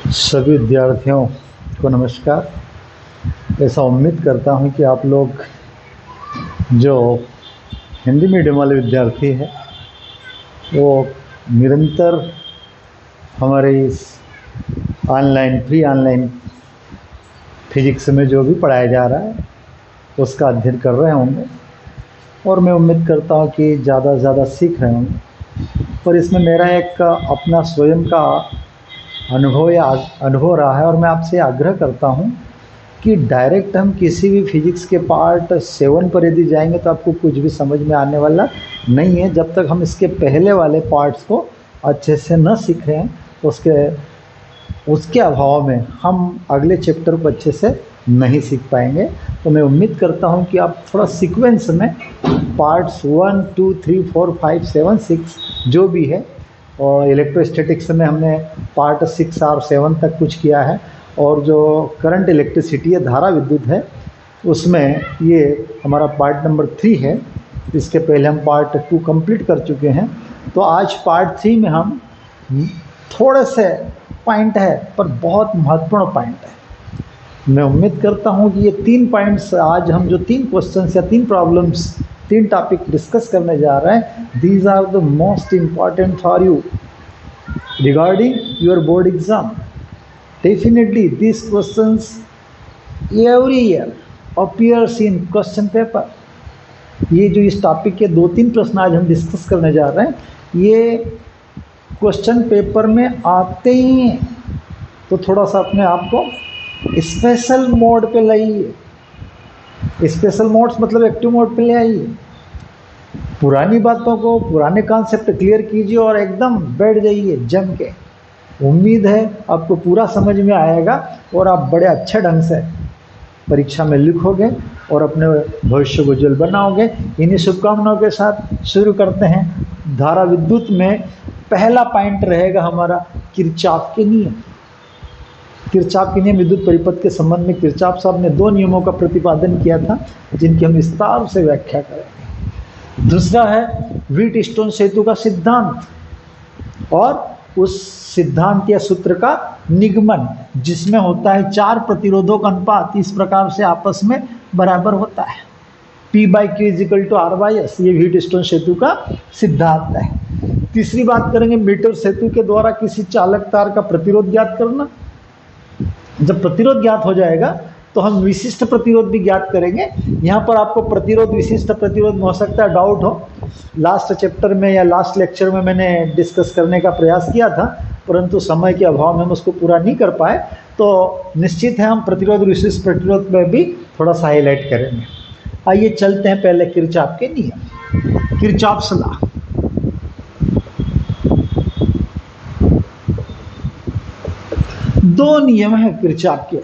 सभी विद्यार्थियों को नमस्कार। ऐसा उम्मीद करता हूं कि आप लोग जो हिंदी मीडियम वाले विद्यार्थी हैं वो निरंतर हमारे इस प्री ऑनलाइन फिजिक्स में जो भी पढ़ाया जा रहा है उसका अध्ययन कर रहे होंगे और मैं उम्मीद करता हूं कि ज़्यादा से ज़्यादा सीख रहे होंगे। और इसमें मेरा एक अपना स्वयं का अनुभव रहा है और मैं आपसे आग्रह करता हूं कि डायरेक्ट हम किसी भी फिजिक्स के पार्ट 7 पर यदि जाएंगे तो आपको कुछ भी समझ में आने वाला नहीं है जब तक हम इसके पहले वाले पार्ट्स को अच्छे से न सीख रहे हैं। उसके अभाव में हम अगले चैप्टर को अच्छे से नहीं सीख पाएंगे। तो मैं उम्मीद करता हूं कि आप थोड़ा सीक्वेंस में पार्ट्स 1, 2, 3, 4, 5, 7, 6 जो भी है, और इलेक्ट्रोस्टैटिक्स में हमने पार्ट 6 और 7 तक कुछ किया है, और जो करंट इलेक्ट्रिसिटी है, धारा विद्युत है, उसमें ये हमारा पार्ट नंबर 3 है। इसके पहले हम पार्ट 2 कंप्लीट कर चुके हैं। तो आज पार्ट 3 में हम थोड़े से पॉइंट है पर बहुत महत्वपूर्ण पॉइंट है। मैं उम्मीद करता हूं कि ये 3 पॉइंट्स आज हम जो 3 क्वेश्चंस या 3 प्रॉब्लम्स 3 टॉपिक डिस्कस करने जा रहे हैं, these are the most important for you regarding your board exam. Definitely these questions every year appears in question paper। ये जो इस टॉपिक के 2-3 प्रश्न आज हम डिस्कस करने जा रहे हैं, ये क्वेश्चन पेपर में आते ही हैं। तो थोड़ा सा अपने आप को स्पेशल मोड पे लाइए। स्पेशल मोड्स मतलब एक्टिव मोड पे ले आइए। पुरानी बातों को, पुराने कॉन्सेप्ट क्लियर कीजिए और एकदम बैठ जाइए जम के। उम्मीद है आपको पूरा समझ में आएगा और आप बड़े अच्छे ढंग से परीक्षा में लिखोगे और अपने भविष्य को उज्जवल बनाओगे। इन्हीं शुभकामनाओं के साथ शुरू करते हैं। धारा विद्युत में पहला पॉइंट रहेगा हमारा किरचॉफ के नियम। किरचॉफ के नियम विद्युत परिपथ के संबंध में किरचॉफ साहब ने 2 नियमों का प्रतिपादन किया था जिनकी हम विस्तार से व्याख्या करेंगे। दूसरा है व्हीटस्टोन सेतु का सिद्धांत और उस सिद्धांत या सूत्र का निगमन, जिसमें होता है 4 प्रतिरोधों का अनुपात इस प्रकार से आपस में बराबर होता है, P/Q = R/S। ये व्हीटस्टोन सेतु का सिद्धांत है। तीसरी बात करेंगे मीटर सेतु के द्वारा किसी चालक तार का प्रतिरोध ज्ञात करना। जब प्रतिरोध ज्ञात हो जाएगा तो हम विशिष्ट प्रतिरोध भी ज्ञात करेंगे। यहाँ पर आपको प्रतिरोध, विशिष्ट प्रतिरोध में हो सकता है डाउट हो। लास्ट चैप्टर में या लास्ट लेक्चर में मैंने डिस्कस करने का प्रयास किया था, परंतु समय के अभाव में हम उसको पूरा नहीं कर पाए। तो निश्चित है हम प्रतिरोध, विशिष्ट प्रतिरोध में भी थोड़ा सा हाईलाइट करेंगे। आइए चलते हैं पहले किरचॉफ के नियम, किरचॉफ्स लॉ। दो नियम है किरचॉफ के।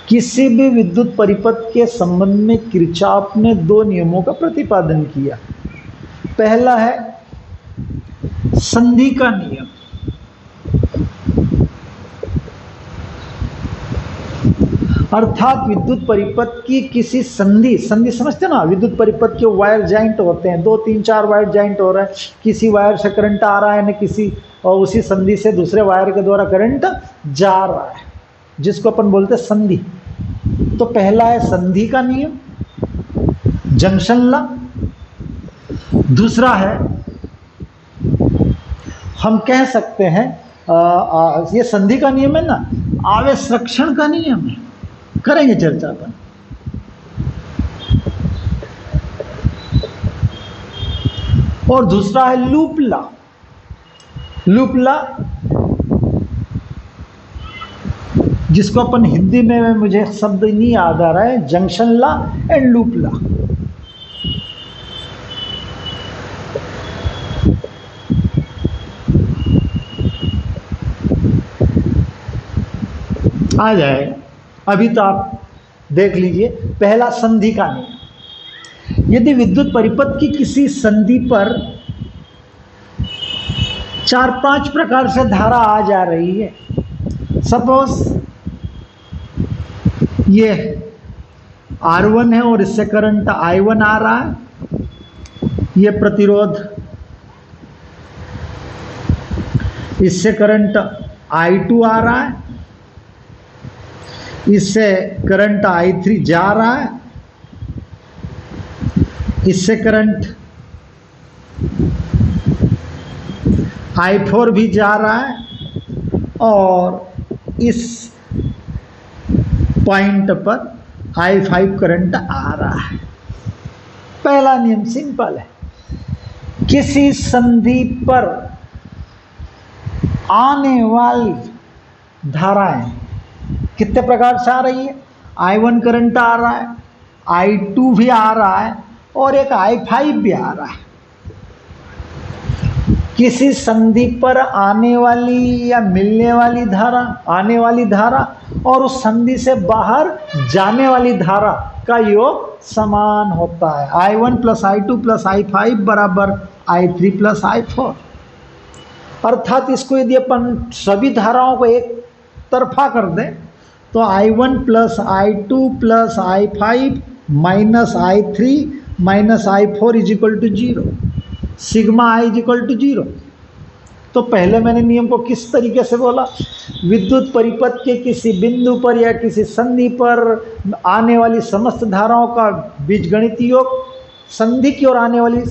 किसी भी विद्युत परिपथ के संबंध में किरचॉफ ने 2 नियमों का प्रतिपादन किया। पहला है संधि का नियम। अर्थात विद्युत परिपथ की किसी संधि समझते ना, विद्युत परिपथ के वायर जॉइंट होते हैं, 2, 3, 4 वायर जॉइंट हो रहा है, किसी वायर से करंट आ रहा है ना किसी, और उसी संधि से दूसरे वायर के द्वारा करंट जा रहा है, जिसको अपन बोलते हैं संधि। तो पहला है संधि का नियम, जंक्शन लॉ। दूसरा है, हम कह सकते हैं ये संधि का नियम है ना, आवेशरक्षण का नियम है। करेंगे चर्चा पर। और दूसरा है लूप लॉ। लूप लॉ जिसको अपन हिंदी में, मुझे शब्द नहीं याद आ रहा है, junction law and loop law. आ जाएगा। अभी तो आप देख लीजिए। पहला संधि का नियम। यदि विद्युत परिपथ की किसी संधि पर 4-5 प्रकार से धारा आ जा रही है, सपोज ये R1 है और इससे करंट I1 आ रहा है, ये प्रतिरोध, इससे करंट I2 आ रहा है, इससे करंट I3 जा रहा है, इससे करंट I4 भी जा रहा है, और इस पॉइंट पर I5 करंट आ रहा है। पहला नियम सिंपल है, किसी संधि पर आने वाली धाराएं कितने प्रकार से आ रही है? I1 करंट आ रहा है, I2 भी आ रहा है, और एक I5 भी आ रहा है। किसी संधि पर आने वाली या मिलने वाली धारा, आने वाली धारा और उस संधि से बाहर जाने वाली धारा का योग समान होता है। I1 plus I2 plus I5 बराबर I3 प्लस I4। अर्थात इसको यदि अपन सभी धाराओं को एक तरफा कर दें तो I1 plus I2 plus I5 minus I3 minus I4 is equal to 0, sigma I is equal to 0। तो पहले मैंने नियम को किस तरीके से बोला? विद्युत परिपथ के किसी बिंदु पर या किसी संधि पर आने वाली समस्त धाराओं का बीजगणितीय योग संधि की ओर आने वाली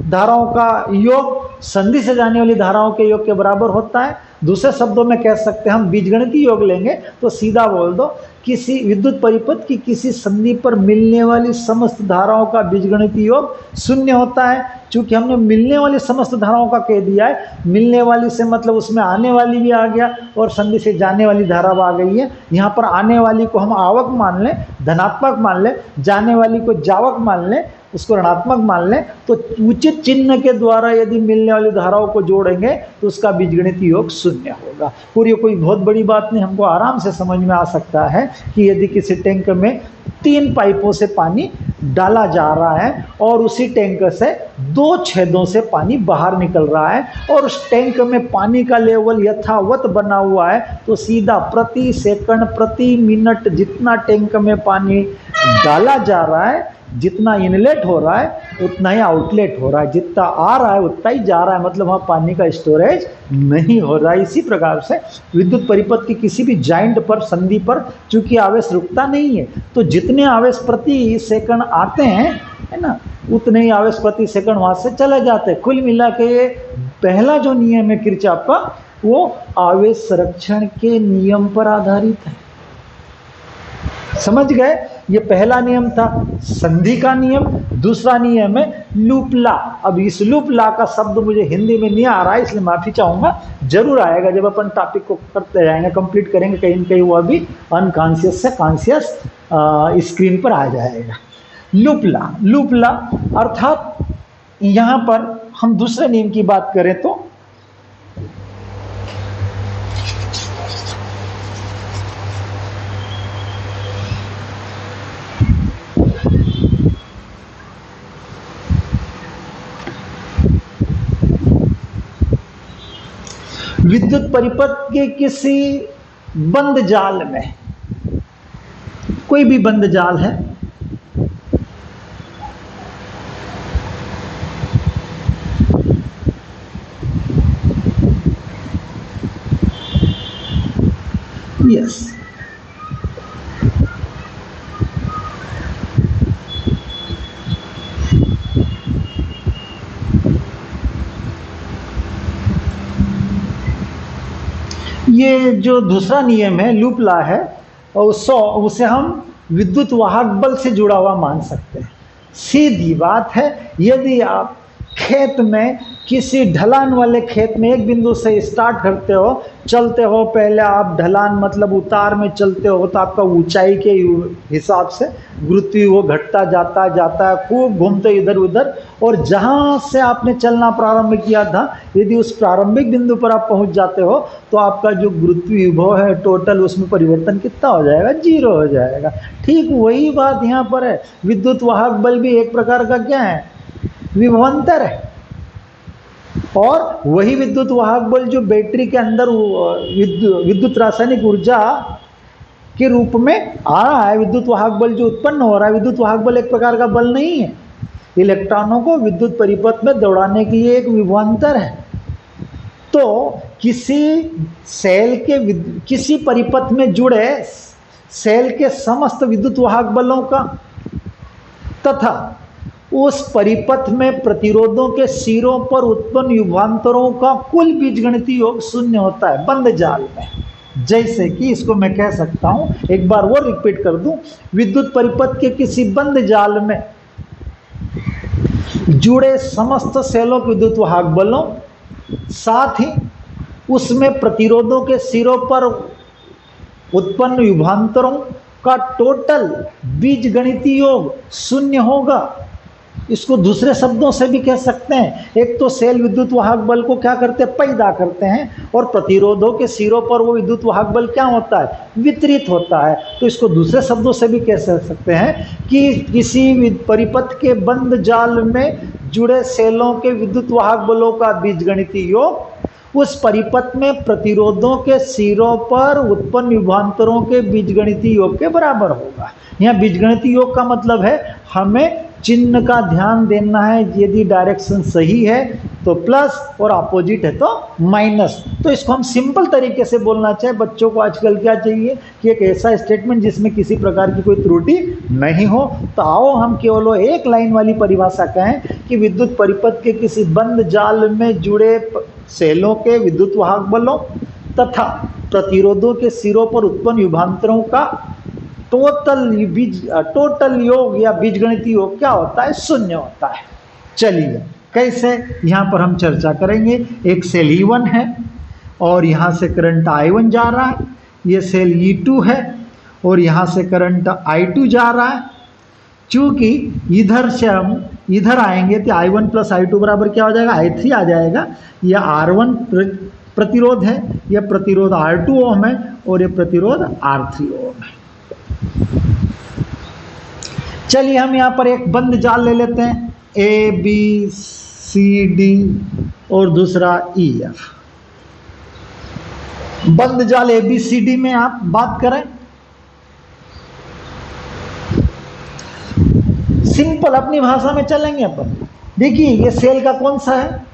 धाराओं का योग संधि से जाने वाली धाराओं के योग के बराबर होता है। दूसरे शब्दों में कह सकते हैं, हम बीजगणितीय योग लेंगे तो सीधा बोल दो, किसी विद्युत परिपथ की किसी संधि पर मिलने वाली समस्त धाराओं का बीजगणितीय योग शून्य होता है। चूंकि हमने मिलने वाली समस्त धाराओं का कह दिया है, मिलने वाली से मतलब उसमें आने वाली भी आ गया और संधि से जाने वाली धारा आ गई है। यहाँ पर आने वाली को हम आवक मान लें, धनात्मक मान लें, जाने वाली को जावक मान लें, उसको ऋणात्मक मान लें, तो उचित चिन्ह के द्वारा यदि मिलने वाली धाराओं को जोड़ेंगे तो उसका बीजगणितीय योग शून्य होगा। और ये कोई बहुत बड़ी बात नहीं, हमको आराम से समझ में आ सकता है कि यदि किसी टैंक में 3 पाइपों से पानी डाला जा रहा है और उसी टैंक से 2 छेदों से पानी बाहर निकल रहा है और उस टैंक में पानी का लेवल यथावत बना हुआ है, तो सीधा प्रति सेकंड प्रति मिनट जितना टैंक में पानी डाला जा रहा है, जितना इनलेट हो रहा है उतना ही आउटलेट हो रहा है, जितना आ रहा है उतना ही जा रहा है, मतलब वहाँ पानी का स्टोरेज नहीं हो रहा है। इसी प्रकार से विद्युत परिपथ की किसी भी जॉइंट पर, संधि पर, चूंकि आवेश रुकता नहीं है, तो जितने आवेश प्रति सेकंड आते हैं, है ना, उतने ही आवेश प्रति सेकंड वहाँ से चले जाते हैं। कुल मिला के ये पहला जो नियम है किरचॉफ का, वो आवेश संरक्षण के नियम पर आधारित है। समझ गए? ये पहला नियम था संधि का नियम। दूसरा नियम है लूप लॉ। अब इस लूप लॉ का शब्द मुझे हिंदी में नहीं आ रहा है, इसलिए माफी चाहूंगा, जरूर आएगा जब अपन टॉपिक को करते जाएंगे, कंप्लीट करेंगे, कहीं न कहीं वो अभी अनकॉन्शियस से कॉन्शियस स्क्रीन पर आ जाएगा। लूप लॉ, लूप लॉ अर्थात यहाँ पर हम दूसरे नियम की बात करें तो विद्युत परिपथ के किसी बंद जाल में, कोई भी बंद जाल है, यस, ये जो दूसरा नियम है लूप लॉ है, और उसे हम विद्युत वाहक बल से जुड़ा हुआ मान सकते हैं। सीधी बात है, यदि आप खेत में किसी ढलान वाले खेत में एक बिंदु से स्टार्ट करते हो, चलते हो, पहले आप ढलान मतलब उतार में चलते हो, तो आपका ऊंचाई के हिसाब से गुरुत्व वो घटता जाता है, खूब घूमते इधर उधर, और जहाँ से आपने चलना प्रारंभ किया था, यदि उस प्रारंभिक बिंदु पर आप पहुँच जाते हो तो आपका जो गुरुत्व विभव है टोटल, उसमें परिवर्तन कितना हो जाएगा? 0 हो जाएगा। ठीक वही बात यहाँ पर है। विद्युत वाहक बल भी एक प्रकार का क्या है? विभवांतर है। और वही विद्युत वाहक बल जो बैटरी के अंदर विद्युत रासायनिक ऊर्जा के रूप में आ रहा है, विद्युत वाहक बल जो उत्पन्न हो रहा है, विद्युत वाहक बल एक प्रकार का बल नहीं है, इलेक्ट्रॉनों को विद्युत परिपथ में दौड़ाने के लिए एक विभवांतर है। तो किसी सेल के किसी परिपथ में जुड़े सेल के समस्त विद्युत वाहक बलों का तथा उस परिपथ में प्रतिरोधों के सिरों पर उत्पन्न युगांतरों का कुल बीजगणितीय योग शून्य होता है बंद जाल में। जैसे कि इसको मैं कह सकता हूं, एक बार वो रिपीट कर दूं, विद्युत परिपथ के किसी बंद जाल में जुड़े समस्त सेलों के विद्युत वाहक बलों, साथ ही उसमें प्रतिरोधों के सिरों पर उत्पन्न युगांतरों का टोटल बीजगणितीय योग शून्य होगा। इसको दूसरे शब्दों से भी कह सकते हैं, एक तो सेल विद्युत वाहक बल को क्या करते हैं, पैदा करते हैं, और प्रतिरोधों के सिरों पर वो विद्युत वाहक बल क्या होता है, वितरित होता है। तो इसको दूसरे शब्दों से भी कह सकते हैं कि किसी परिपथ के बंद जाल में जुड़े सेलों के विद्युत वाहक बलों का बीजगणितीय योग उस परिपथ में प्रतिरोधों के सिरों पर उत्पन्न युगांतरों के बीजगणितीय योग के बराबर होगा। यहाँ बीजगणितीय योग का मतलब है हमें चिन्ह का ध्यान देना है, यदि डायरेक्शन सही है तो प्लस और अपोजिट है तो माइनस। तो इसको हम सिंपल तरीके से बोलना चाहिए। बच्चों को आजकल क्या चाहिए कि एक ऐसा स्टेटमेंट जिसमें किसी प्रकार की कोई त्रुटि नहीं हो। तो आओ हम केवल एक लाइन वाली परिभाषा कहें कि विद्युत परिपथ के किसी बंद जाल में जुड़े सेलों के विद्युत वाहक बलों तथा प्रतिरोधों के सिरों पर उत्पन्न युगांतरों का टोटल योग या बीजगणितीय योग क्या होता है, शून्य होता है। चलिए कैसे, यहाँ पर हम चर्चा करेंगे। एक सेल E1 है और यहाँ से करंट I1 जा रहा है, ये सेल E2 है और यहाँ से करंट I2 जा रहा है। चूंकि इधर से हम इधर आएंगे तो I1 प्लस I2 बराबर क्या हो जाएगा, I3 आ जाएगा। यह R1 प्रतिरोध है, यह प्रतिरोध R2 ओम है और यह प्रतिरोध R3 ओम है। चलिए हम यहाँ पर एक बंद जाल ले लेते हैं, ABCD और दूसरा EF। बंद जाल ABCD में आप बात करें, सिंपल अपनी भाषा में चलेंगे अपन। देखिए ये सेल का कौन सा है,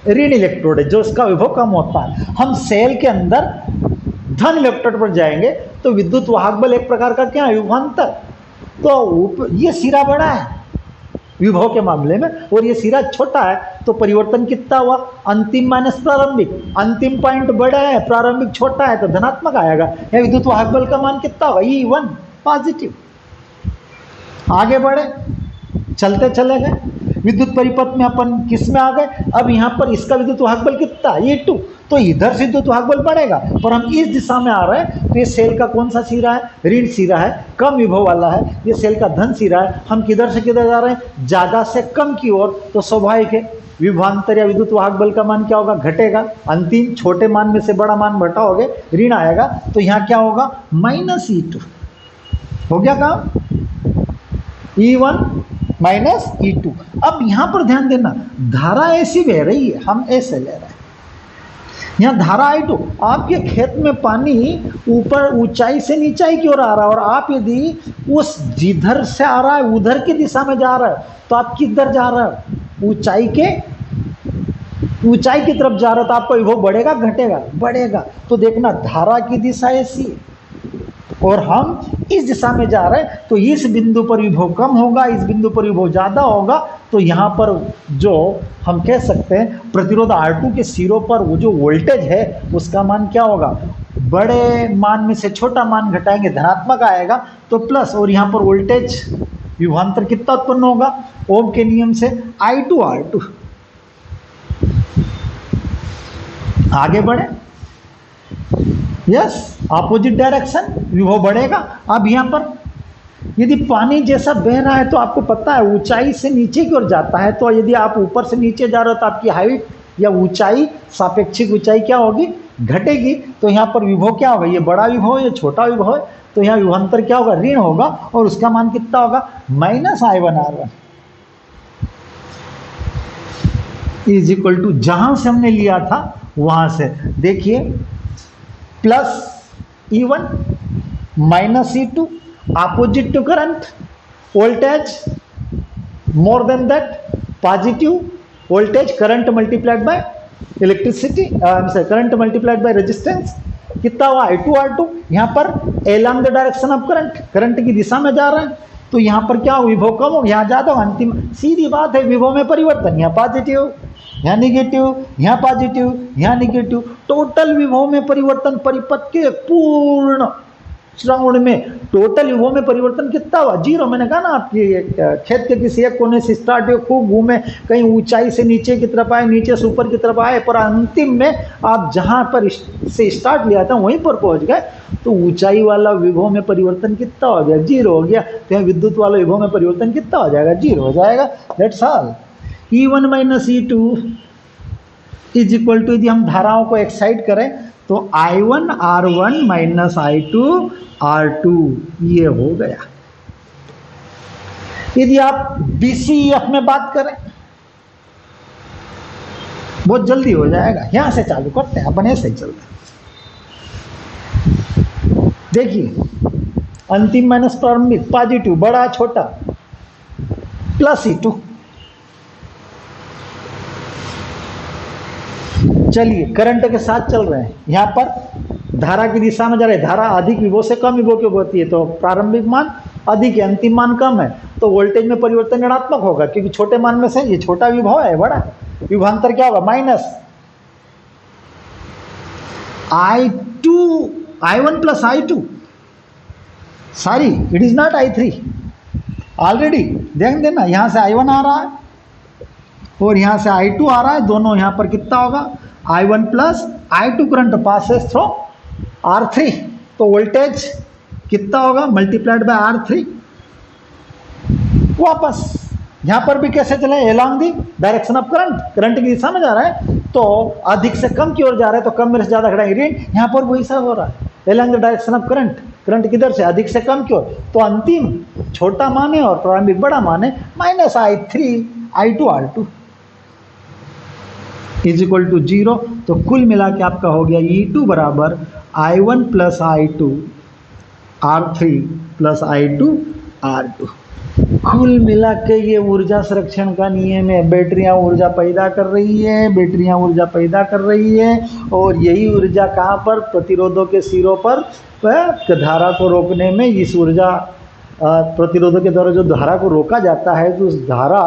ऋण इलेक्ट्रोड है, जो इसका विभव कम होता है। हम सेल के अंदर धन इलेक्ट्रोड पर जाएंगे तो विद्युत वाहक बल एक प्रकार का क्या है, युगांतर। तो ये सिरा बड़ा है विभव के मामले में और ये सिरा छोटा है, तो परिवर्तन कितना हुआ, अंतिम माइनस प्रारंभिक। अंतिम पॉइंट बड़ा है, प्रारंभिक छोटा है, तो धनात्मक आएगा। या विद्युत वाहक बल का मान कितना होगा, E1 पॉजिटिव। आगे बढ़े, चलते चले गए, विद्युत परिपथ में अपन किस में आ गए, अब यहाँ पर इसका विद्युत वाहक बल कितना, E2। तो इधर से विद्युत वाहक बल बढ़ेगा, पर हम इस दिशा में आ रहे हैं तो ये सेल का कौन सा सिरा है, ऋण सिरा है, कम विभव वाला है। ये सेल का धन सिरा है। हम किधर से किधर जा रहे हैं, ज्यादा से कम की ओर। तो स्वाभाविक है विभवांतर या विद्युत वाहक बल का मान क्या होगा, घटेगा। अंतिम छोटे मान में से बड़ा मान घटाओगे, ऋण आएगा, तो यहाँ क्या होगा, माइनस E2 हो गया काम, E1 माइनस E2। अब यहां पर ध्यान देना, धारा ऐसी बह रही है, हम ऐसे ले रहे हैं। यहाँ धारा I2, आपके खेत में पानी ऊपर ऊंचाई से नीचाई की ओर आ रहा है, और आप यदि उस जिधर से आ रहा है उधर की दिशा में जा रहा है, तो आप किधर जा रहे हो, ऊंचाई की तरफ जा रहा है, तो आपका विभव बढ़ेगा घटेगा, बढ़ेगा। तो देखना धारा की दिशा ऐसी है और हम इस दिशा में जा रहे हैं, तो इस बिंदु पर विभव कम होगा, इस बिंदु पर विभव ज़्यादा होगा। तो यहाँ पर जो हम कह सकते हैं प्रतिरोध R2 के सिरों पर वो जो वोल्टेज है उसका मान क्या होगा, बड़े मान में से छोटा मान घटाएंगे, धनात्मक आएगा, तो प्लस। और यहाँ पर वोल्टेज विभवांतर कितना उत्पन्न होगा, ओम के नियम से I2 R2। आगे बढ़े, यस, अपोजिट डायरेक्शन, विभव बढ़ेगा। अब यहाँ पर यदि पानी जैसा बह रहा है तो आपको पता है ऊंचाई से नीचे की ओर जाता है, तो यदि आप ऊपर से नीचे जा रहे हो तो आपकी हाइट या ऊंचाई, सापेक्षिक ऊंचाई क्या होगी, घटेगी। तो यहाँ पर विभव क्या होगा, ये बड़ा विभव या छोटा विभव है, तो यहाँ विभवांतर क्या होगा, ऋण होगा, और उसका मान कितना होगा, minus I1 R1 is equal to, जहां से हमने लिया था वहां से देखिए, plus E1 minus E2, opposite to current, voltage more than that, positive voltage current multiplied by electricity current multiplied by resistance कितना हुआ I2 R2। यहाँ पर along the direction of current, current की दिशा में जा रहे हैं तो यहाँ पर क्या विभव कम हो, यहाँ ज्यादा, अंतिम सीधी बात है विभव में परिवर्तन, यहाँ पॉजिटिव यहाँ निगेटिव, यहाँ पॉजिटिव यहाँ निगेटिव, टोटल विभव में परिवर्तन परिपथ के पूर्ण श्रवण में टोटल विभव में परिवर्तन कितना हुआ 0। मैंने कहा ना आपकी खेत के किसी एक कोने से स्टार्ट हुए, खूब घूमे, कहीं ऊंचाई से नीचे की तरफ आए, नीचे से ऊपर की तरफ आए, पर अंतिम में आप जहां पर से स्टार्ट लिया था वहीं पर पहुंच गए तो ऊंचाई वाला विभव में परिवर्तन कितना हो गया 0 हो गया। तो विद्युत वाला विभव में परिवर्तन कितना हो जाएगा 0 हो जाएगा। That's all. E1 minus E2 is equal to, यदि हम धाराओं को एक्साइट करें तो I1 R1 minus I2 R2 ये हो गया। यदि आप BCEF में बात करें बहुत जल्दी हो जाएगा, यहां से चालू करते हैं, अपन ऐसे ही चलते हैं। देखिए अंतिम माइनस प्रारंभिक, पॉजिटिव बड़ा छोटा, प्लस E2। चलिए करंट के साथ चल रहे हैं, यहाँ पर धारा की दिशा में जा रहे हैं, धारा अधिक विभव से कम विभव की होती है तो प्रारंभिक मान अधिक है, अंतिम मान कम है, तो वोल्टेज में परिवर्तन ऋणात्मक होगा क्योंकि छोटे मान में से ये छोटा विभव है, बड़ा विभवांतर क्या होगा minus I1 plus I2, sorry it is not I3 already, देख देना यहाँ से I1 आ रहा है और यहाँ से I2 आ रहा है, दोनों यहाँ पर कितना होगा I1 plus I2 current passes through R3, तो वोल्टेज कितना होगा मल्टीप्लाइड बाय R3। वापस यहाँ पर भी कैसे चले, along the direction of current, current की दिशा में जा रहा है तो अधिक से कम की ओर जा रहा है तो कम में से ज्यादा खड़ा ऋण, यहाँ पर वही सा हो रहा है along the direction of current, current किधर से अधिक से कम की ओर, तो अंतिम छोटा मान है और प्रारंभिक बड़ा मान है minus I3 I2 R2 is equal to 0। तो कुल मिला के आपका हो गया E2 बराबर I1 plus I2 R3 plus I2 R2। कुल मिला के ये ऊर्जा संरक्षण का नियम है। बैटरियां ऊर्जा पैदा कर रही है, बैटरियां ऊर्जा पैदा कर रही है और यही ऊर्जा कहाँ पर, प्रतिरोधों के सिरों पर धारा को रोकने में, इस ऊर्जा प्रतिरोधों के द्वारा जो धारा को रोका जाता है तो उस धारा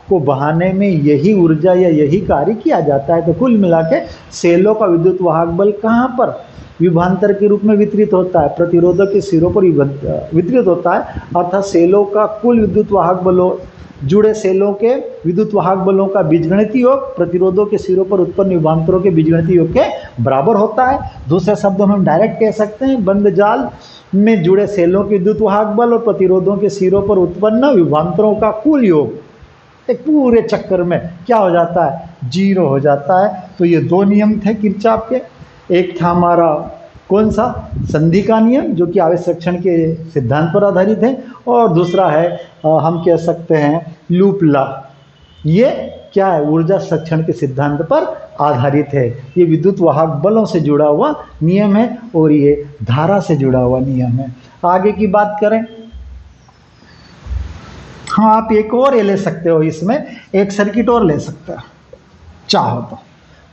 को बहाने में यही ऊर्जा या यही कार्य किया जाता है। तो कुल मिला के सेलों का विद्युत वाहक बल कहाँ पर विभवांतर के रूप में वितरित होता है, प्रतिरोधक के सिरों पर वितरित होता है, अर्थात सेलों का कुल विद्युत वाहक बलों, जुड़े सेलों के विद्युत वाहक बलों का बीजगणितीय योग प्रतिरोधों के सिरों पर उत्पन्न विभवांतरों के बीजगणितीय योग के बराबर होता है। दूसरे शब्दों में हम डायरेक्ट कह सकते हैं बंद जाल में जुड़े सेलों के विद्युत वाहक बल और प्रतिरोधों के सिरों पर उत्पन्न विभवांतरों का कुल योग एक पूरे चक्कर में क्या हो जाता है 0 हो जाता है। तो ये दो नियम थे किरचॉफ के, एक था हमारा कौन सा संधि का नियम जो कि आवेश संरक्षण के सिद्धांत पर आधारित है, और दूसरा है हम कह सकते हैं लूप लॉ। ये क्या है, ऊर्जा संरक्षण के सिद्धांत पर आधारित है। ये विद्युत वाहक बलों से जुड़ा हुआ नियम है और ये धारा से जुड़ा हुआ नियम है। आगे की बात करें, हाँ आप एक और ये ले सकते हो, इसमें एक सर्किट और ले सकते हो चाहो तो।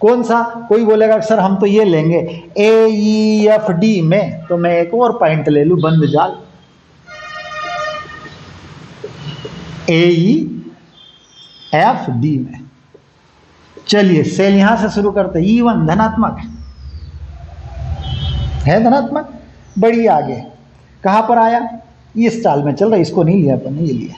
कौन सा, कोई बोलेगा सर हम तो ये लेंगे AEFD में, तो मैं एक और पॉइंट ले लूं बंद जाल AEFD में। चलिए सेल यहां से शुरू करते हैं। E1 धनात्मक है, धनात्मक बड़ी आगे कहां पर आया, इस चाल में चल रहा है, इसको नहीं लिया अपन, ये लिया।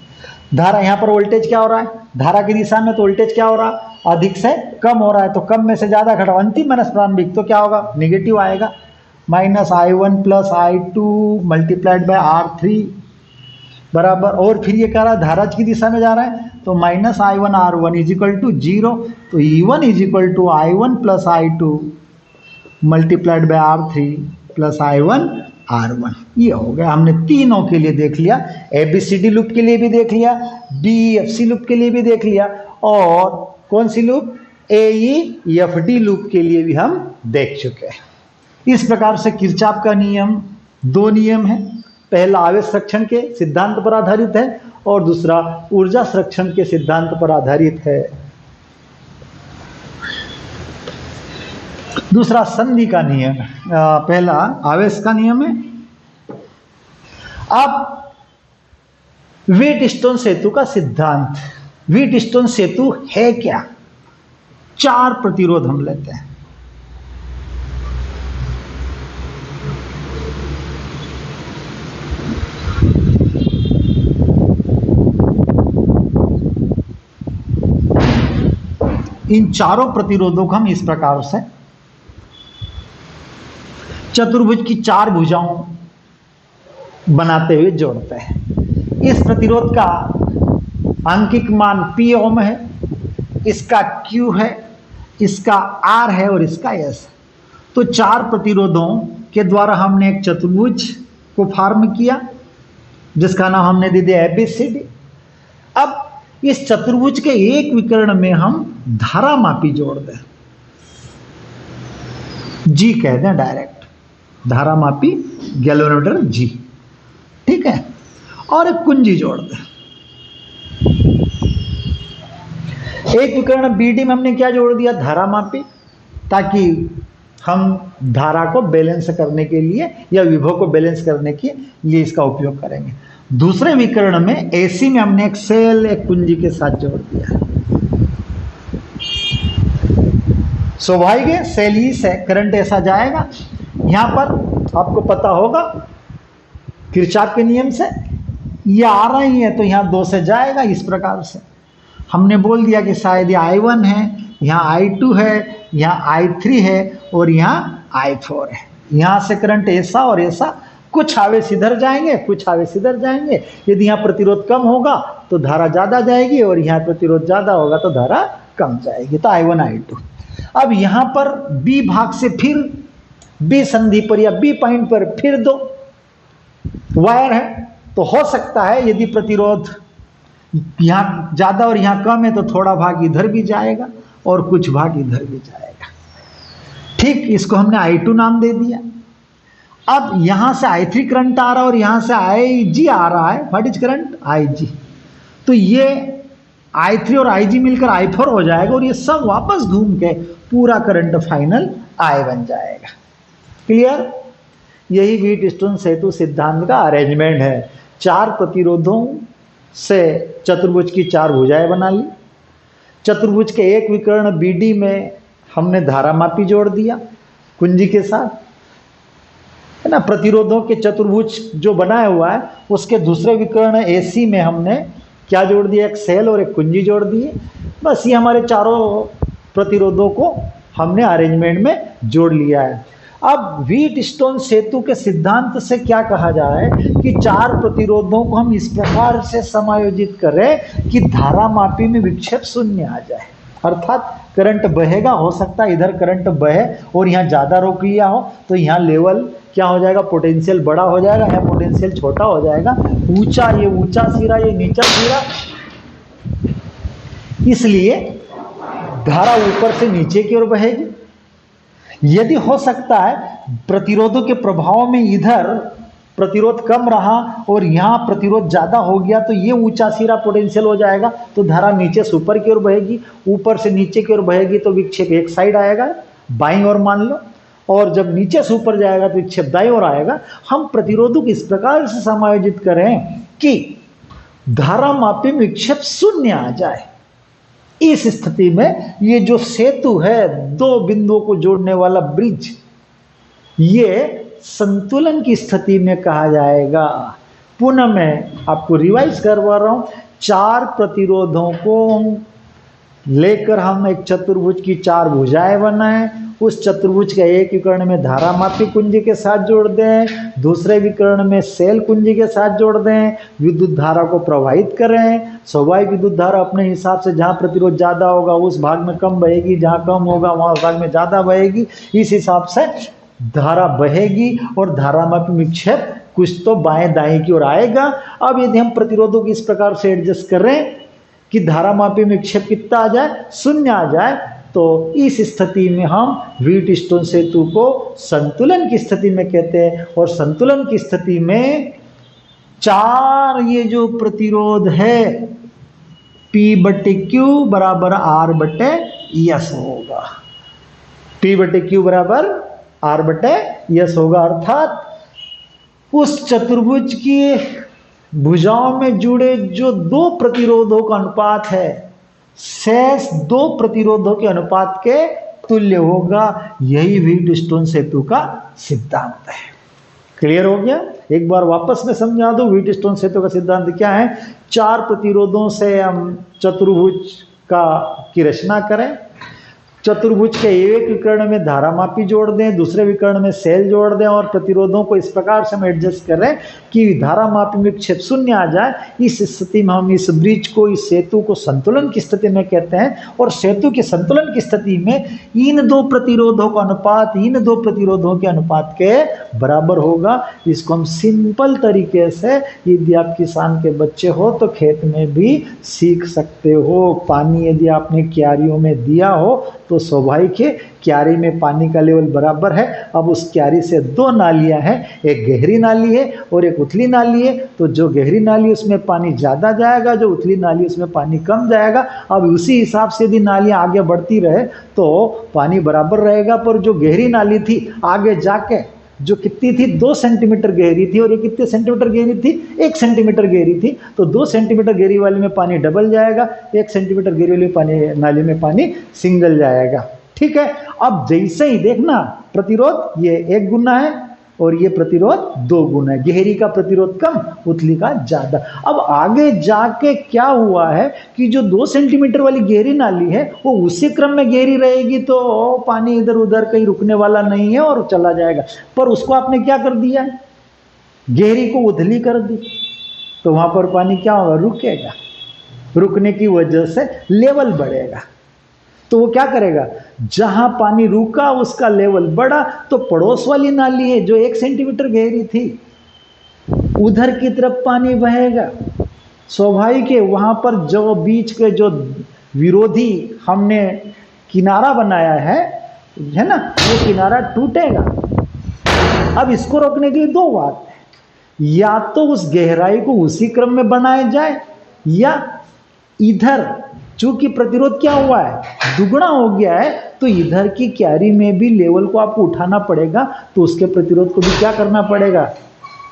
धारा यहाँ पर वोल्टेज क्या हो रहा है, धारा की दिशा में तो वोल्टेज क्या हो रहा है, अधिक से कम हो रहा है, तो कम में से ज्यादा घटा, अंतिम माइनस प्रारंभिक तो क्या होगा निगेटिव आएगा, minus I1 plus I2 multiplied by R3 बराबर, और फिर ये कह रहा है धारा की दिशा में जा रहा है तो minus I1 R1 is equal to 0। तो E1 is equal to I1 plus I2 multiplied by R3 plus I1 R1। ये हो गया, हमने तीनों के लिए देख लिया, ABCD लूप के लिए भी देख लिया, BFC लूप के लिए भी देख लिया, और कौन सी लूप AEFD लूप के लिए भी हम देख चुके हैं। इस प्रकार से किरचॉफ का नियम, दो नियम है, पहला आवेश संरक्षण के सिद्धांत पर आधारित है और दूसरा ऊर्जा संरक्षण के सिद्धांत पर आधारित है। दूसरा संधि का नियम, पहला आवेश का नियम है। अब व्हीटस्टोन सेतु का सिद्धांत, व्हीटस्टोन सेतु है क्या? 4 प्रतिरोध हम लेते हैं। इन चारों प्रतिरोधों को हम इस प्रकार से चतुर्भुज की 4 भुजाओं बनाते हुए जोड़ते हैं। इस प्रतिरोध का आंकिक मान P ओम है, इसका Q है, इसका R है और इसका S। तो 4 प्रतिरोधों के द्वारा हमने एक चतुर्भुज को फॉर्म किया जिसका नाम हमने दे दिया ABCD। अब इस चतुर्भुज के एक विकर्ण में हम धारामापी जोड़ दें, G कह दें डायरेक्ट, धारामापी गैल्वेनोमीटर G, ठीक है, और एक कुंजी जोड़ दें। एक विकर्ण BD में हमने क्या जोड़ दिया? धारामापी, ताकि हम धारा को बैलेंस करने के लिए या विभव को बैलेंस करने के लिए इसका उपयोग करेंगे। दूसरे विकर्ण में AC में हमने एक सेल एक कुंजी के साथ जोड़ दिया। स्वाभाविक है, सेल ही से करंट ऐसा जाएगा। यहां पर आपको पता होगा किरचॉफ के नियम से ये आ रही है तो यहाँ 2 से जाएगा। इस प्रकार से हमने बोल दिया कि शायद ये I1 है, यहाँ I2 है, यहाँ I3 है और यहाँ I4 है। यहाँ से करंट ऐसा और ऐसा, कुछ आवेश इधर जाएंगे, कुछ आवेश इधर जाएंगे। यदि यहाँ प्रतिरोध कम होगा तो धारा ज़्यादा जाएगी और यहाँ प्रतिरोध ज़्यादा होगा तो धारा कम जाएगी। तो I1 I2। अब यहाँ पर B भाग से फिर B संधि पर या B पॉइंट पर फिर 2 वायर है, तो हो सकता है यदि प्रतिरोध यहाँ ज़्यादा और यहाँ कम है तो थोड़ा भाग इधर भी जाएगा और कुछ भाग इधर भी जाएगा। ठीक, इसको हमने I2 नाम दे दिया। अब यहाँ से I3 करंट आ रहा है और यहाँ से IG आ रहा है। What is current? IG। तो ये I3 और IG मिलकर I4 हो जाएगा और ये सब वापस घूम के पूरा करंट फाइनल I बन जाएगा। क्लियर? यही व्हीटस्टोन सेतु सिद्धांत का अरेंजमेंट है। 4 प्रतिरोधों से चतुर्भुज की 4 भुजाएं बना ली। चतुर्भुज के एक विकर्ण BD में हमने धारामापी जोड़ दिया कुंजी के साथ, है ना। प्रतिरोधों के चतुर्भुज जो बनाया हुआ है उसके दूसरे विकर्ण AC में हमने क्या जोड़ दिया? एक सेल और एक कुंजी जोड़ दिए। बस ये हमारे चारों प्रतिरोधों को हमने अरेंजमेंट में जोड़ लिया है। अब व्हीटस्टोन सेतु के सिद्धांत से क्या कहा जाए कि 4 प्रतिरोधों को हम इस प्रकार से समायोजित करें कि धारामापी में विक्षेप शून्य आ जाए, अर्थात करंट बहेगा। हो सकता है इधर करंट बहे और यहाँ ज़्यादा रोक लिया हो तो यहाँ लेवल क्या हो जाएगा? पोटेंशियल बड़ा हो जाएगा, यहाँ पोटेंशियल छोटा हो जाएगा। ऊंचा, ये ऊंचा सिरा, ये नीचा सिरा, इसलिए धारा ऊपर से नीचे की ओर बहेगी। यदि हो सकता है प्रतिरोधों के प्रभाव में इधर प्रतिरोध कम रहा और यहाँ प्रतिरोध ज़्यादा हो गया तो ये ऊंचा सिरा पोटेंशियल हो जाएगा, तो धारा नीचे से ऊपर की ओर बहेगी, ऊपर से नीचे की ओर बहेगी तो विक्षेप एक साइड आएगा, बाईं ओर मान लो, और जब नीचे से ऊपर जाएगा तो विक्षेप दाईं ओर आएगा। हम प्रतिरोधों को इस प्रकार से समायोजित करें कि धारामापी में विक्षेप शून्य आ जाए। इस स्थिति में ये जो सेतु है, 2 बिंदुओं को जोड़ने वाला ब्रिज, ये संतुलन की स्थिति में कहा जाएगा। पुनः मैं आपको रिवाइज करवा रहा हूं। 4 प्रतिरोधों को लेकर हम एक चतुर्भुज की 4 भुजाएं बनाएं। उस चतुर्भुज के एक विकर्ण में धारामापी कुंजी के साथ जोड़ दें, दूसरे विकर्ण में सेल कुंजी के साथ जोड़ दें, विद्युत धारा को प्रवाहित करें। स्वाभाविक विद्युत धारा अपने हिसाब से जहाँ प्रतिरोध ज़्यादा होगा उस भाग में कम बहेगी, जहाँ कम होगा वहाँ भाग में ज़्यादा बहेगी। इस हिसाब से धारा बहेगी और धारामापी विक्षेप कुछ तो बाएं दाएं की ओर आएगा। अब यदि हम प्रतिरोधों को इस प्रकार से एडजस्ट करें कि धारामापी विक्षेप कितना आ जाए? शून्य आ जाए, तो इस स्थिति में हम व्हीटस्टोन सेतु को संतुलन की स्थिति में कहते हैं। और संतुलन की स्थिति में 4 ये जो प्रतिरोध है P/Q बराबर R/S होगा। T बटे Q बराबर R बटे S होगा। अर्थात उस चतुर्भुज की भुजाओं में जुड़े जो दो प्रतिरोधों का अनुपात है, शेष दो प्रतिरोधों के अनुपात के तुल्य होगा। यही व्हीटस्टोन सेतु का सिद्धांत है। क्लियर हो गया? एक बार वापस में समझा दो, व्हीटस्टोन सेतु का सिद्धांत क्या है? चार प्रतिरोधों से हम चतुर्भुज की रचना करें, चतुर्भुज के एक विकर्ण में धारामापी जोड़ दें, दूसरे विकर्ण में सेल जोड़ दें और प्रतिरोधों को इस प्रकार से हम एडजस्ट करें कि धारामापी में विक्षेप शून्य आ जाए। इस स्थिति में हम इस ब्रिज को, इस सेतु को संतुलन की स्थिति में कहते हैं। और सेतु के संतुलन की स्थिति में इन दो प्रतिरोधों का अनुपात इन दो प्रतिरोधों के अनुपात के बराबर होगा। इसको हम सिंपल तरीके से, यदि आप किसान के बच्चे हो तो खेत में भी सीख सकते हो। पानी यदि आपने क्यारियों में दिया हो तो स्वाभाविक है क्यारी में पानी का लेवल बराबर है। अब उस क्यारी से दो नालियां हैं, एक गहरी नाली है और एक उथली नाली है। तो जो गहरी नाली उसमें पानी ज़्यादा जाएगा, जो उथली नाली उसमें पानी कम जाएगा। अब उसी हिसाब से यदि नालियां आगे बढ़ती रहे तो पानी बराबर रहेगा। पर जो गहरी नाली थी आगे जाके जो कितनी थी, 2 सेंटीमीटर गहरी थी, और ये कितने सेंटीमीटर गहरी थी? 1 सेंटीमीटर गहरी थी। तो 2 सेंटीमीटर गहरी वाली में पानी डबल जाएगा, 1 सेंटीमीटर गहरी वाली पानी नाली में पानी सिंगल जाएगा। ठीक है। अब जैसे ही देखना, प्रतिरोध ये 1 गुना है और ये प्रतिरोध 2 गुना है। गहरी का प्रतिरोध कम, उथली का ज्यादा। अब आगे जाके क्या हुआ है कि जो 2 सेंटीमीटर वाली गहरी नाली है वो उसी क्रम में गहरी रहेगी तो पानी इधर उधर कहीं रुकने वाला नहीं है और चला जाएगा। पर उसको आपने क्या कर दिया, गहरी को उथली कर दी, तो वहां पर पानी क्या होगा? रुकेगा। रुकने की वजह से लेवल बढ़ेगा। तो वो क्या करेगा? जहां पानी रुका उसका लेवल बढ़ा, तो पड़ोस वाली नाली है जो 1 सेंटीमीटर गहरी थी, उधर की तरफ पानी बहेगा। स्वाभाविक है वहां पर जो बीच के जो विरोधी हमने किनारा बनाया है ना, वो किनारा टूटेगा। अब इसको रोकने के लिए 2 बात है, या तो उस गहराई को उसी क्रम में बनाया जाए, या इधर चूंकि प्रतिरोध क्या हुआ है? दुगुना हो गया है, तो इधर की क्यारी में भी लेवल को आपको उठाना पड़ेगा, तो उसके प्रतिरोध को भी क्या करना पड़ेगा?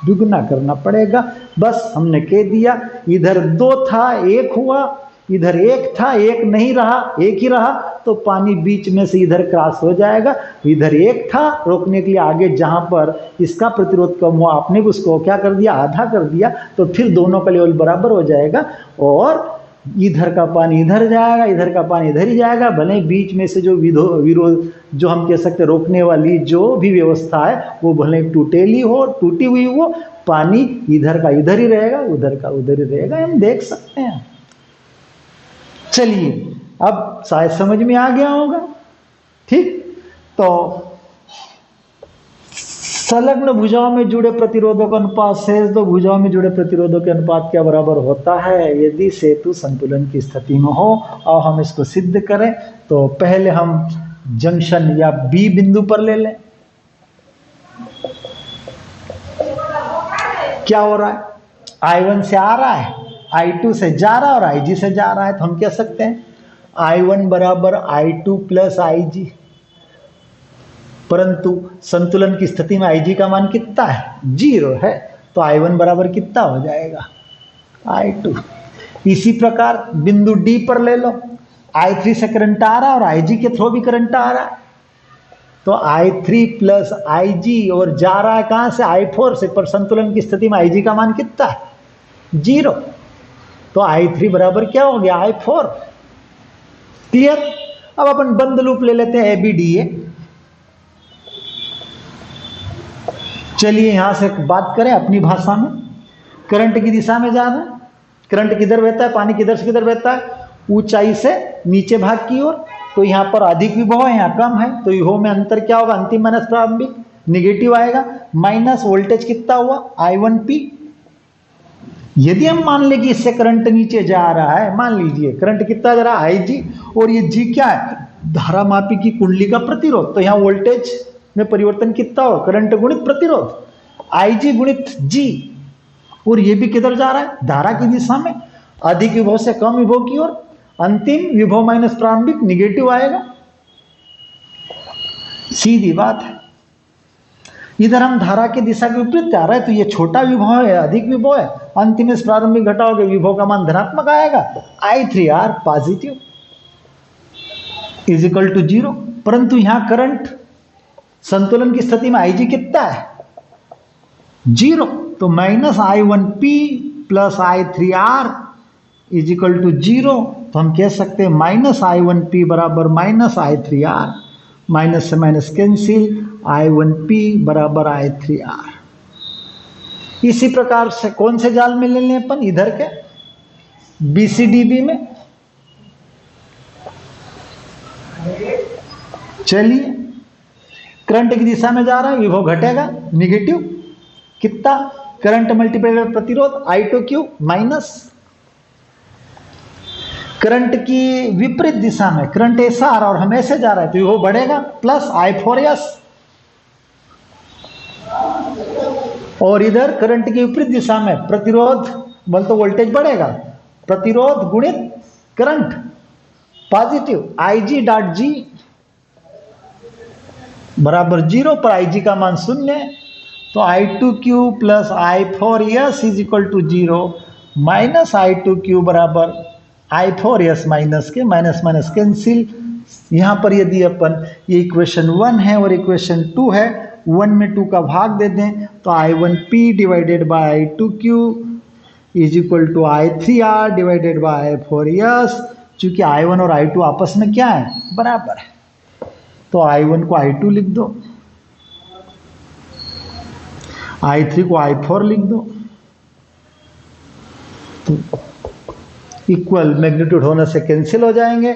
दुगुना करना पड़ेगा। बस हमने कह दिया, इधर 2 था 1 हुआ, इधर 1 था 1 नहीं रहा, 1 ही रहा, तो पानी बीच में से इधर क्रॉस हो जाएगा। इधर 1 था, रोकने के लिए आगे जहां पर इसका प्रतिरोध कम हुआ आपने उसको क्या कर दिया? आधा कर दिया। तो फिर दोनों का लेवल बराबर हो जाएगा और इधर का पानी इधर जाएगा, इधर का पानी इधर ही जाएगा। भले बीच में से जो विरोध, जो हम कह सकते रोकने वाली जो भी व्यवस्था है, वो भले टूटी हुई हो, पानी इधर का इधर ही रहेगा, उधर का उधर ही रहेगा। हम देख सकते हैं। चलिए, अब शायद समझ में आ गया होगा। ठीक, तो संलग्न भुजाओं में जुड़े प्रतिरोधों का अनुपात शेष दो भुजाओं में जुड़े प्रतिरोधों के अनुपात के बराबर होता है यदि सेतु संतुलन की स्थिति में हो। और हम इसको सिद्ध करें तो पहले हम जंक्शन या बी बिंदु पर ले लें। क्या हो रहा है? I1 से आ रहा है, I2 से जा रहा है और IG से जा रहा है। तो हम कह सकते हैं I1 बराबर I2 प्लस IG। परंतु संतुलन की स्थिति में IG का मान कितना है? 0 है। तो I1 बराबर कितना हो जाएगा? I2। इसी प्रकार बिंदु D पर ले लो, I3 से करंट आ रहा है और IG के थ्रू भी करंट आ रहा है। तो I3 प्लस IG और जा रहा है कहां से? I4 से। पर संतुलन की स्थिति में IG का मान कितना है? 0। तो I3 बराबर क्या हो गया? I4। क्लियर? अब अपन बंद लूप ले लेते हैं ABDA। चलिए यहां से बात करें अपनी भाषा में। करंट की दिशा में जा रहा है, करंट किधर बहता है? पानी किधर से किधर बहता है? ऊंचाई से नीचे भाग की ओर। तो यहां पर अधिक विभव है, यहां कम है, तो विभव में अंतर क्या होगा? अंतिम माइनस प्रारंभिक निगेटिव आएगा। माइनस वोल्टेज कितना हुआ? I1P। यदि हम मान लें कि इससे करंट नीचे जा रहा है, मान लीजिए करंट कितना जा रहा है? IG, और ये G क्या है? धारामापी की कुंडली का प्रतिरोध। तो यहां वोल्टेज में परिवर्तन कितना हो? करंट गुणित प्रतिरोध, IG गुणित G। और ये भी किधर जा रहा है? धारा की दिशा में, अधिक विभव से कम विभव की ओर। अंतिम विभव माइनस प्रारंभिक निगेटिव आएगा। सीधी बात है। इधर हम धारा की दिशा के विपरीत जा रहे हैं, तो ये छोटा विभव है, अधिक विभव है, अंत में इस प्रारंभिक घटाओगे विभव का मान धनात्मक आएगा, I3R positive is equal to 0। परंतु यहां करंट संतुलन की स्थिति में IG कितना है? 0। तो -I1P plus I3R is equal to 0। तो हम कह सकते हैं -I1P बराबर -I3R, माइनस से माइनस कैंसिल, I1P बराबर I3R। इसी प्रकार से कौन से जाल में ले लें अपन? इधर के BCDB में। चलिए, करंट की दिशा में जा रहा है, विभव घटेगा निगेटिव, कितना? करंट मल्टीप्लाई प्रतिरोध I2Q माइनस, करंट की विपरीत दिशा में करंट ऐसा आ रहा और हम ऐसे जा रहे हैं, तो विभव बढ़ेगा, प्लस I4S। और इधर करंट की विपरीत दिशा में प्रतिरोध बोल तो वोल्टेज बढ़ेगा, प्रतिरोध गुणित करंट पॉजिटिव, IG.G बराबर 0 पर IG का मान 0, तो I2Q plus I4S is equal to 0, minus I2Q बराबर I4S माइनस के, माइनस माइनस कैंसिल। यहां पर यदि अपन ये इक्वेशन 1 है और इक्वेशन 2 है, 1 में 2 का भाग दे दें तो I1P divided by I2Q is equal to I3R divided by I4S। चूंकि I1 और I2 आपस में क्या है? बराबर है, तो I1 को I2 लिख दो, I3 को I4 लिख दो, तो इक्वल मैग्नीट्यूड होने से कैंसिल हो जाएंगे,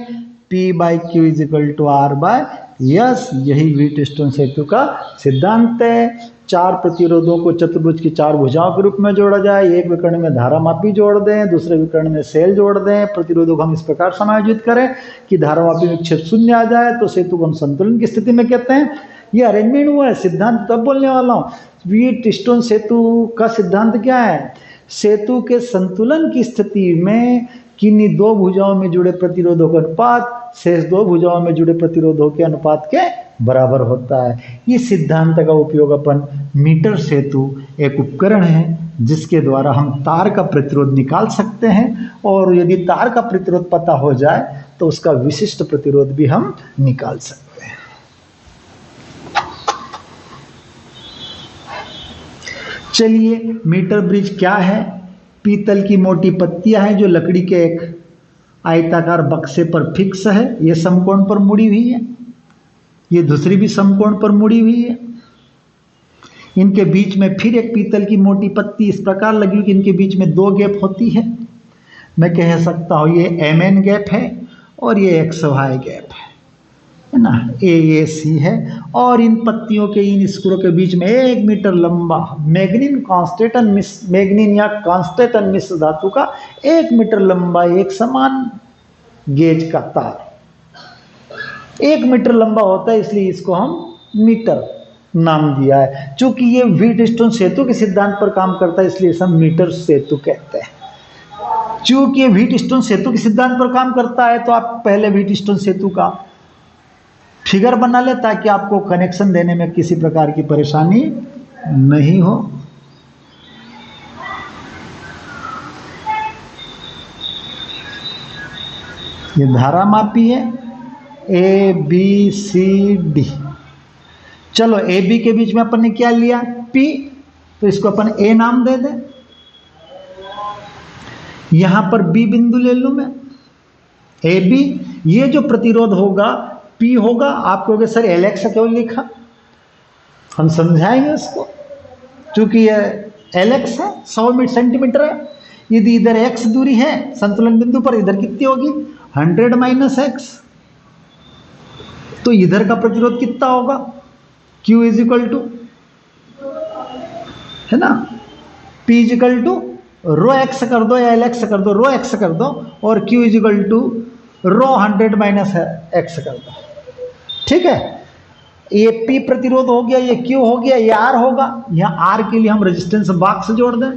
P by Q is equal to R by S. यही व्हीटस्टोन सेतु का सिद्धांत है। 4 प्रतिरोधों को चतुर्भुज की 4 भुजाओं के रूप में जोड़ा जाए, एक विकर्ण में धारामापी जोड़ दें, दूसरे विकर्ण में सेल जोड़ दें, प्रतिरोधों को हम इस प्रकार समायोजित करें कि धारामापी विक्षेप 0 आ जाए, तो सेतु को हम संतुलन की स्थिति में कहते हैं। ये अरेंजमेंट हुआ है, सिद्धांत तब बोलने वाला हूँ। व्हीटस्टोन सेतु का सिद्धांत क्या है? सेतु के संतुलन की स्थिति में किन्हीं 2 भुजाओं में जुड़े प्रतिरोधों का अनुपात शेष 2 भुजाओं में जुड़े प्रतिरोधों के अनुपात के बराबर होता है। इस सिद्धांत का उपयोग अपन मीटर सेतु एक उपकरण है जिसके द्वारा हम तार का प्रतिरोध निकाल सकते हैं, और यदि तार का प्रतिरोध पता हो जाए तो उसका विशिष्ट प्रतिरोध भी हम निकाल सकते हैं। चलिए, मीटर ब्रिज क्या है? पीतल की मोटी पत्तियां हैं जो लकड़ी के एक आयताकार बक्से पर फिक्स है, ये समकोण पर मुड़ी हुई है, ये दूसरी भी समकोण पर मुड़ी हुई है। इनके बीच में फिर एक पीतल की मोटी पत्ती इस प्रकार लगी कि इनके बीच में 2 गैप होती है। मैं कह सकता हूं ये MN गैप है और ये XY गैप है ना, AAC है। और इन पत्तियों के इन स्क्रू के बीच में 1 मीटर लंबा मैग्नीन या कांस्टेंटन मिश्र धातु का 1 मीटर लंबा एक समान गेज का तार 1 मीटर लंबा होता है, इसलिए इसको हम मीटर नाम दिया है। चूंकि ये व्हीटस्टोन सेतु के सिद्धांत पर काम करता है, इसलिए इसे हम मीटर सेतु कहते हैं। चूंकि ये व्हीटस्टोन सेतु के सिद्धांत पर काम करता है, तो आप पहले व्हीटस्टोन सेतु का फिगर बना ले ताकि आपको कनेक्शन देने में किसी प्रकार की परेशानी नहीं हो। ये धारा मापी है ABCD। चलो, AB के बीच में अपन ने क्या लिया? P, तो इसको अपन A नाम दे दें। यहां पर B बिंदु ले लूं मैं, AB। ये जो प्रतिरोध होगा P होगा। आप कहोगे सर LX क्यों लिखा? हम समझाएंगे उसको। चूंकि ये LX है, 100 सेंटीमीटर है। यदि इधर X दूरी है संतुलन बिंदु पर, इधर कितनी होगी? 100 माइनस X। तो इधर का प्रतिरोध कितना होगा? Q इज इक्वल टू, है ना, P is equal to rho X कर दो या LX कर दो, रो X कर दो, और Q is equal to rho 100 minus X कर दो। ठीक है, ये P प्रतिरोध हो गया, ये Q हो गया, ये R होगा। यहां R के लिए हम रेजिस्टेंस बॉक्स जोड़ दें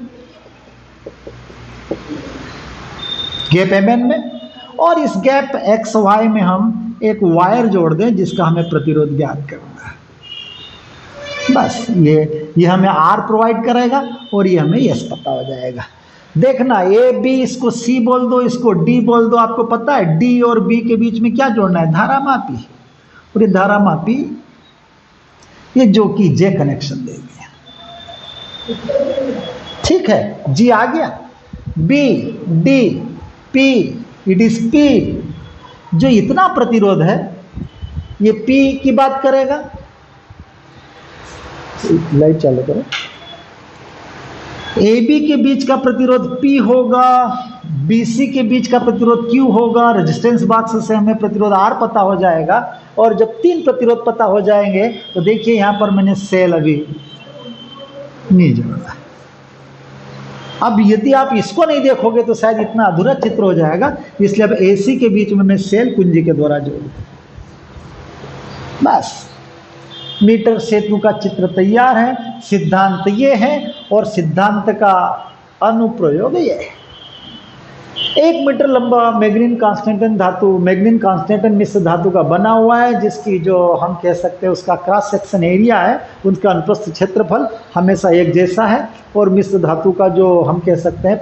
गैप MN में, और इस गैप XY में हम एक वायर जोड़ दें जिसका हमें प्रतिरोध ज्ञात करना है। बस ये हमें R प्रोवाइड करेगा और ये हमें S पता हो जाएगा। देखना A B, इसको C बोल दो, इसको D बोल दो। आपको पता है D और B के बीच में क्या जोड़ना है? धारा मापी। और ये धारा मापी ये जो कि J कनेक्शन देंगे। ठीक है, G आ गया। B D P, it is P। जो इतना प्रतिरोध है ये P की बात करेगा। लाइट चालू करो। AB के बीच का प्रतिरोध P होगा, BC के बीच का प्रतिरोध Q होगा। रेजिस्टेंस बॉक्स से हमें प्रतिरोध R पता हो जाएगा। और जब 3 प्रतिरोध पता हो जाएंगे तो देखिए यहां पर मैंने सेल अभी नहीं जोड़ा। अब यदि आप इसको नहीं देखोगे तो शायद इतना अधूरा चित्र हो जाएगा, इसलिए अब AC के बीच में मैं सेल कुंजी के द्वारा जोड़ दूं। बस मीटर सेतु का चित्र तैयार है। सिद्धांत ये है और सिद्धांत का अनुप्रयोग ये है। 1 मीटर लंबा मैग्नीन कांस्टेंटन धातु, मैग्नीन कांस्टेंटन मिश्र धातु का बना हुआ है, जिसकी जो हम कह सकते हैं उसका क्रॉस सेक्शन एरिया है, उनका अनुप्रस्थ क्षेत्रफल हमेशा एक जैसा है। और मिश्र धातु का जो हम कह सकते हैं